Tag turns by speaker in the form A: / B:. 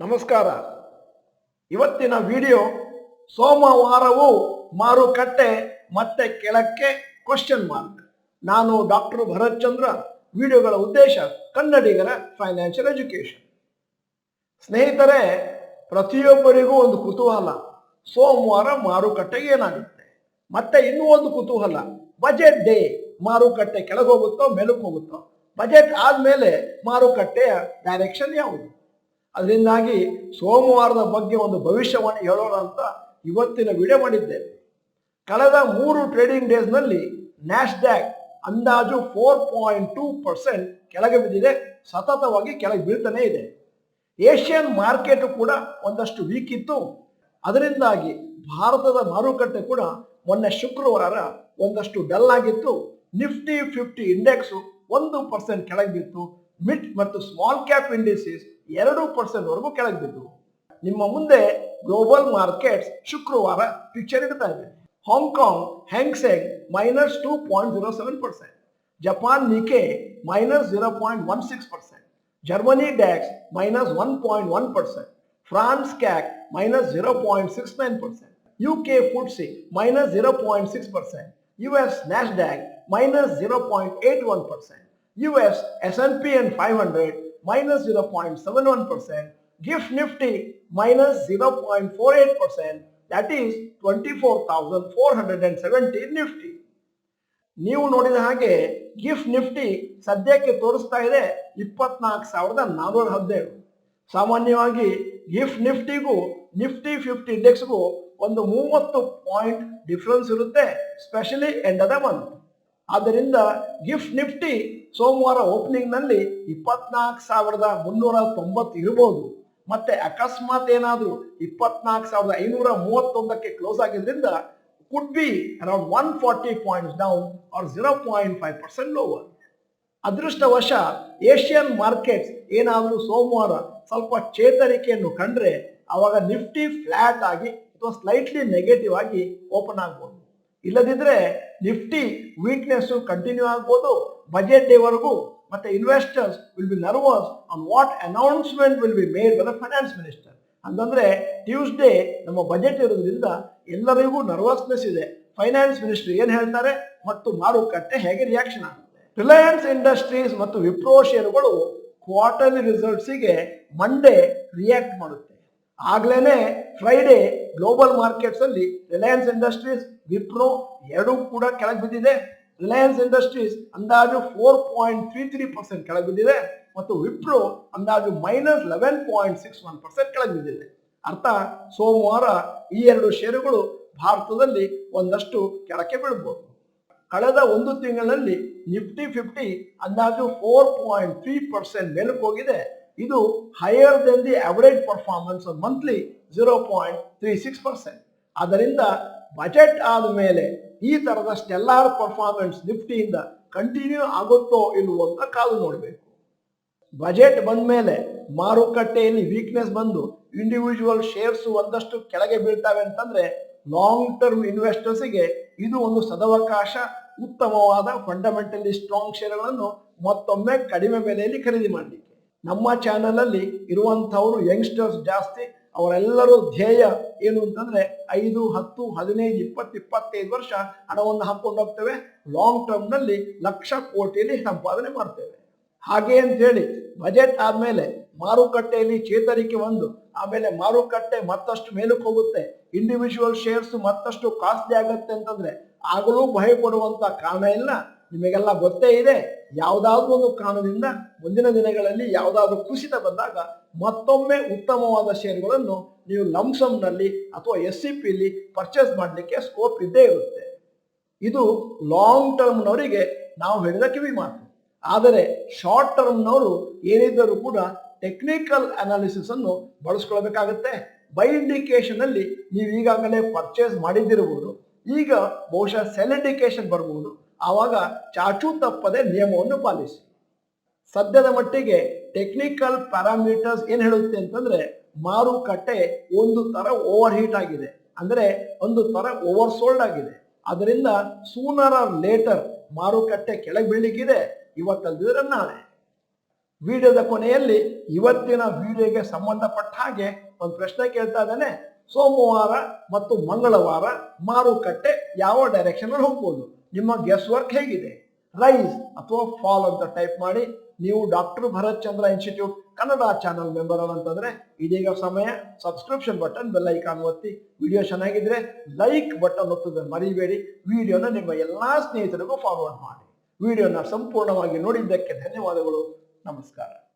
A: ನಮಸ್ಕಾರ. ಇವತ್ತಿನ ವಿಡಿಯೋ ಸೋಮವಾರವೂ ಮಾರುಕಟ್ಟೆ ಮತ್ತೆ ಕೆಳಕ್ಕೆ ಕ್ವಶನ್ ಮಾರ್ಕ್. ನಾನು ಡಾಕ್ಟರ್ ಭರತ್ ಚಂದ್ರ. ವಿಡಿಯೋಗಳ ಉದ್ದೇಶ ಕನ್ನಡಿಗರ ಫೈನಾನ್ಷಿಯಲ್ ಎಜುಕೇಶನ್. ಸ್ನೇಹಿತರೆ, ಪ್ರತಿಯೊಬ್ಬರಿಗೂ ಒಂದು ಕುತೂಹಲ, ಸೋಮವಾರ ಮಾರುಕಟ್ಟೆಗೆ ಏನಾಗುತ್ತೆ. ಮತ್ತೆ ಇನ್ನೂ ಒಂದು ಕುತೂಹಲ, ಬಜೆಟ್ ಡೇ ಮಾರುಕಟ್ಟೆ ಕೆಳಗೆ ಹೋಗುತ್ತೋ ಮೇಲಕ್ಕೆ ಹೋಗುತ್ತೋ, ಬಜೆಟ್ ಆದ್ಮೇಲೆ ಮಾರುಕಟ್ಟೆಯ ಡೈರೆಕ್ಷನ್ ಯಾವುದು. ಅದರಿಂದಾಗಿ ಸೋಮವಾರದ ಬಗ್ಗೆ ಒಂದು ಭವಿಷ್ಯವಾಣಿ ಹೇಳೋಣ ಅಂತ ಇವತ್ತಿನ ವಿಡಿಯೋ ಮಾಡಿದ್ದೇವೆ. ಕಳೆದ 3 ಟ್ರೇಡಿಂಗ್ ಡೇಸ್ನಲ್ಲಿ ನ್ಯಾಸ್ಡ್ಯಾಕ್ ಅಂದಾಜು 4.2% ಕೆಳಗೆ ಬಿದ್ದಿದೆ, ಸತತವಾಗಿ ಕೆಳಗೆ ಬೀಳ್ತಾನೆ ಇದೆ. ಏಷ್ಯನ್ ಮಾರ್ಕೆಟ್ ಕೂಡ ಒಂದಷ್ಟು ವೀಕ್ ಇತ್ತು. ಅದರಿಂದಾಗಿ ಭಾರತದ ಮಾರುಕಟ್ಟೆ ಕೂಡ ಮೊನ್ನೆ ಶುಕ್ರವಾರ ಒಂದಷ್ಟು ಡಲ್ ಆಗಿತ್ತು. ನಿಫ್ಟಿ 50 ಇಂಡೆಕ್ಸ್ 1% ಕೆಳಗೆ ಬಿತ್ತು. ಮಿಡ್ ಮತ್ತು ಸ್ಮಾಲ್ ಕ್ಯಾಪ್ ಇಂಡಿಸಸ್ 2% ವರೆಗೂ ಕೆಳಗೆ ಬಿದ್ದು. ನಿಮ್ಮ ಮುಂದೆ ಗ್ಲೋಬಲ್ ಮಾರ್ಕೆಟ್ಸ್ ಶುಕ್ರವಾರ ಪಿಕ್ಚರ್ ಇಡ್ತಾ ಇದೆ. Hong Kong Hang Seng -2.07%, Japan Nikkei -0.16%, Germany DAX -1.1%, France CAC -0.69%, UK Footsie -0.6%, US Nasdaq -0.81%, US S&P and 500 -0.71%, GIFT Nifty -0.48%, that is 24,417 Nifty. ನೀವು ನೋಡಿದ ಹಾಗೆ ಗಿಫ್ಟ್ ನಿಫ್ಟಿ ಸದ್ಯಕ್ಕೆ ತೋರಿಸ್ತಾ ಇದೆ 24,417. ಸಾಮಾನ್ಯವಾಗಿ ಗಿಫ್ಟ್ ನಿಫ್ಟಿಗೂ ನಿಫ್ಟಿ 50 ಇಂಡೆಕ್ಸ್ಗೂ ಒಂದು 30 ಪಾಯಿಂಟ್ ಡಿಫರೆನ್ಸ್ ಇರುತ್ತೆ, specially end of the month. ಆದ್ದರಿಂದ ಗಿಫ್ಟ್ ನಿಫ್ಟಿ ಸೋಮವಾರ ಓಪನಿಂಗ್ ನಲ್ಲಿ 24,390 ಇರಬಹುದು. ಮತ್ತೆ ಅಕಸ್ಮಾತ್ ಏನಾದರೂ 24,531ಕ್ಕೆ ಕ್ಲೋಸ್ ಆಗಿದ್ರಿಂದ could be around 140 points down or 0.5% lower. ಅದೃಷ್ಟವಶ ಏಷ್ಯನ್ ಮಾರ್ಕೆಟ್ಸ್ ಏನಾದರೂ ಸೋಮವಾರ ಸ್ವಲ್ಪ ಚೇತರಿಕೆಯನ್ನು ಕಂಡ್ರೆ ಅವಾಗ ನಿಫ್ಟಿ ಫ್ಲಾಟ್ ಆಗಿ ಅಥವಾ ಸ್ಲೈಟ್ಲಿ ನೆಗೆಟಿವ್ ಆಗಿ ಓಪನ್ ಆಗ್ಬೋದು. ಇಲ್ಲದಿದ್ರೆ ನಿಫ್ಟಿ ವೀಕ್ನೆಸ್ ಕಂಟಿನ್ಯೂ ಆಗ್ಬೋದು ಬಜೆಟ್ ಡೇ ವರೆಗೂ. ಮತ್ತೆ investors will be nervous on what announcement will be made by the finance minister. ಅಂತಂದ್ರೆ ಟ್ಯೂಸ್ಡೇ ನಮ್ಮ ಬಜೆಟ್ ಇರೋದ್ರಿಂದ ಎಲ್ಲರಿಗೂ ನರ್ವಸ್ನೆಸ್ ಇದೆ. ಫೈನಾನ್ಸ್ ಮಿನಿಸ್ಟರ್ ಏನ್ ಹೇಳ್ತಾರೆ ಮತ್ತು ಮಾರುಕಟ್ಟೆ ಹೇಗೆ ರಿಯಾಕ್ಷನ್ ಆಗುತ್ತೆ. ರಿಲಯನ್ಸ್ ಇಂಡಸ್ಟ್ರೀಸ್ ಮತ್ತು ವಿಪ್ರೋ ಷೇರುಗಳು ಕ್ವಾರ್ಟರ್ಲಿ ರಿಸಲ್ಟ್ಸಿಗೆ ಮಂಡೇ ರಿಯಾಕ್ಟ್ ಮಾಡುತ್ತೆ. ಆಗ್ಲೇನೆ ಫ್ರೈಡೇ ಗ್ಲೋಬಲ್ ಮಾರ್ಕೆಟ್ಸ್ ಅಲ್ಲಿ ರಿಲಯನ್ಸ್ ಇಂಡಸ್ಟ್ರೀಸ್ ವಿಪ್ರೋ ಎರಡೂ ಕೂಡ ಕೆಳಗೆ ಬಿದ್ದಿದೆ. ರಿಲಯನ್ಸ್ ಇಂಡಸ್ಟ್ರೀಸ್ ಅಂದಾಜು 4.33% ಕೆಳಗೆ ಬಿದ್ದಿದೆ ಮತ್ತು ವಿಪ್ರೋ ಅಂದಾಜು -11.61% ಕೆಳಗೆ ಬಿದ್ದಿದೆ. ಅರ್ಥ, ಸೋಮವಾರ ಈ ಎರಡು ಷೇರುಗಳು ಭಾರತದಲ್ಲಿ ಒಂದಷ್ಟು ಕೆಳಕ್ಕೆ ಬೀಳಬಹುದು. ಕಳೆದ ಒಂದು ತಿಂಗಳಲ್ಲಿ ನಿಫ್ಟಿ 50 ಅಂದಾಜು 4.3% ಮೇಲಕ್ಕೆ ಹೋಗಿದೆ. ಇದು higher then the average performance monthly 0.36%. ಆದ್ದರಿಂದ ಬಜೆಟ್ ಆದ ಮೇಲೆ ಈ ತರದ ಸ್ಟೆಲ್ಲಾರ್ ಪರ್ಫಾರ್ಮೆನ್ಸ್ ನಿಫ್ಟಿಯಿಂದ ಕಂಟಿನ್ಯೂ ಆಗುತ್ತೋ ಇಲ್ವೋ ಅಂತ ಕಾದು ನೋಡಬೇಕು. ಬಜೆಟ್ ಬಂದ ಮೇಲೆ ಮಾರುಕಟ್ಟೆಯಲ್ಲಿ ವೀಕ್ನೆಸ್ ಬಂದು ಇಂಡಿವಿಜುವಲ್ ಶೇರ್ಸ್ ಒಂದಷ್ಟು ಕೆಳಗೆ ಬೀಳ್ತವೆ ಅಂತಂದ್ರೆ ಲಾಂಗ್ ಟರ್ಮ್ ಇನ್ವೆಸ್ಟರ್ಸ್ಗೆ ಇದು ಒಂದು ಸದವಕಾಶ. ಉತ್ತಮವಾದ ಫಂಡಮೆಂಟಲಿ ಸ್ಟ್ರಾಂಗ್ ಶೇರ್ಗಳನ್ನು ಮತ್ತೊಮ್ಮೆ ಕಡಿಮೆ ಬೆಲೆಯಲ್ಲಿ ಖರೀದಿ ಮಾಡಲಿಕ್ಕೆ. ನಮ್ಮ ಚಾನೆಲ್ ಅಲ್ಲಿ ಇರುವಂತಹವರು ಯಂಗ್ಸ್ಟರ್ಸ್ ಜಾಸ್ತಿ. ಅವರೆಲ್ಲರೂ ಧ್ಯೇಯ ಏನು ಅಂತಂದ್ರೆ 5, 10, 15, 20, 25 ವರ್ಷ ಹಣವನ್ನು ಹಾಕೊಂಡು ಹೋಗ್ತೇವೆ. ಲಾಂಗ್ ಟರ್ಮ್ ನಲ್ಲಿ ಲಕ್ಷ ಕೋಟಿಯಲ್ಲಿ ಸಂಪಾದನೆ ಮಾಡ್ತೇವೆ. ಹಾಗೆ ಅಂತ ಹೇಳಿ ಬಜೆಟ್ ಆದ್ಮೇಲೆ ಮಾರುಕಟ್ಟೆಯಲ್ಲಿ ಚೇತರಿಕೆ ಬಂದು ಆಮೇಲೆ ಮಾರುಕಟ್ಟೆ ಮತ್ತಷ್ಟು ಮೇಲಕ್ಕೆ ಹೋಗುತ್ತೆ, ಇಂಡಿವಿಜುವಲ್ ಶೇರ್ಸ್ ಮತ್ತಷ್ಟು ಕಾಸ್ಟ್ಲಿ ಆಗುತ್ತೆ ಅಂತಂದ್ರೆ ಆಗಲೂ ಭಯ ಪಡುವಂತ ಕಾರಣ ಇಲ್ಲ. ನಿಮಗೆಲ್ಲ ಗೊತ್ತೇ ಇದೆ, ಯಾವುದಾದ್ರೂ ಒಂದು ಕಾರಣದಿಂದ ಮುಂದಿನ ದಿನಗಳಲ್ಲಿ ಯಾವುದಾದ್ರೂ ಕುಸಿತ ಬಂದಾಗ ಮತ್ತೊಮ್ಮೆ ಉತ್ತಮವಾದ ಶೇರ್ಗಳನ್ನು ನೀವು ಲಂಸಮ್ ನಲ್ಲಿ ಅಥವಾ SCP ಪರ್ಚೇಸ್ ಮಾಡಲಿಕ್ಕೆ ಸ್ಕೋಪ್ ಇದ್ದೇ ಇರುತ್ತೆ. ಇದು ಲಾಂಗ್ ಟರ್ಮ್ನವರಿಗೆ ನಾವು ಹೇಳಿದ ಕಿವಿ ಮಾತು. ಆದರೆ ಶಾರ್ಟ್ ಟರ್ಮ್ನವರು ಏನಿದ್ದರೂ ಕೂಡ ಟೆಕ್ನಿಕಲ್ ಅನಾಲಿಸಿಸ್ ಅನ್ನು ಬಳಸ್ಕೊಳ್ಬೇಕಾಗತ್ತೆ. ಬೈ ಇಂಡಿಕೇಶನ್ ಅಲ್ಲಿ ನೀವು ಈಗಾಗಲೇ ಪರ್ಚೇಸ್ ಮಾಡಿದ್ದಿರಬಹುದು, ಈಗ ಬಹುಶಃ ಸೆಲ್ ಇಂಡಿಕೇಶನ್ ಬರಬಹುದು. ಆವಾಗ ಚಾಚೂ ತಪ್ಪದೆ ನಿಯಮವನ್ನು ಪಾಲಿಸಿ. ಸದ್ಯದ ಮಟ್ಟಿಗೆ ಟೆಕ್ನಿಕಲ್ ಪ್ಯಾರಾಮೀಟರ್ಸ್ ಏನ್ ಹೇಳುತ್ತೆ ಅಂತಂದ್ರೆ ಮಾರುಕಟ್ಟೆ ಒಂದು ತರ ಓವರ್ ಹೀಟ್ ಆಗಿದೆ, ಅಂದ್ರೆ ಒಂದು ತರ ಓವರ್ ಸೋಲ್ಡ್ ಆಗಿದೆ. ಅದರಿಂದ ಸೂನರ್ ಆರ್ ಲೇಟರ್ ಮಾರುಕಟ್ಟೆ ಕೆಳಗೆ ಬೀಳಲಿಕ್ಕಿದೆ, ಇವತ್ತಲ್ದಿದ್ರೆ ನಾಳೆ. ವಿಡಿಯೋದ ಕೊನೆಯಲ್ಲಿ ಇವತ್ತಿನ ವಿಡಿಯೋಗೆ ಸಂಬಂಧಪಟ್ಟ ಹಾಗೆ ಒಂದು ಪ್ರಶ್ನೆ ಕೇಳ್ತಾ ಇದ್ದೇನೆ. ಸೋಮವಾರ ಮತ್ತು ಮಂಗಳವಾರ ಮಾರುಕಟ್ಟೆ ಯಾವ ಡೈರೆಕ್ಷನ್ ಅಲ್ಲಿ ಹೋಗ್ಬೋದು? ನಿಮ್ಮ ಗೆಸ್ ವರ್ಕ್ ಹೇಗಿದೆ? ರೈಸ್ ಅಥವಾ ಫಾಲ್ ಅಂತ ಟೈಪ್ ಮಾಡಿ. ನೀವು ಡಾಕ್ಟರ್ ಭರತ್ ಚಂದ್ರ ಇನ್ಸ್ಟಿಟ್ಯೂಟ್ ಕನ್ನಡ ಚಾನಲ್ ಮೆಂಬರ್ ಅಂತಂದ್ರೆ ಇದೀಗ ಸಮಯ. ಸಬ್ಸ್ಕ್ರಿಪ್ಷನ್ ಬಟನ್, ಬೆಲ್ ಐಕಾನ್ ಒತ್ತಿ. ವಿಡಿಯೋ ಚೆನ್ನಾಗಿದ್ರೆ ಲೈಕ್ ಬಟನ್ ಒತ್ತೋದನ್ನು ಮರಿಬೇಡಿ. ವಿಡಿಯೋನ ನಿಮ್ಮ ಎಲ್ಲಾ ಸ್ನೇಹಿತರಿಗೂ ಫಾರ್ವರ್ಡ್ ಮಾಡಿ. ವಿಡಿಯೋನ ಸಂಪೂರ್ಣವಾಗಿ ನೋಡಿದ್ದಕ್ಕೆ ಧನ್ಯವಾದಗಳು. ನಮಸ್ಕಾರ.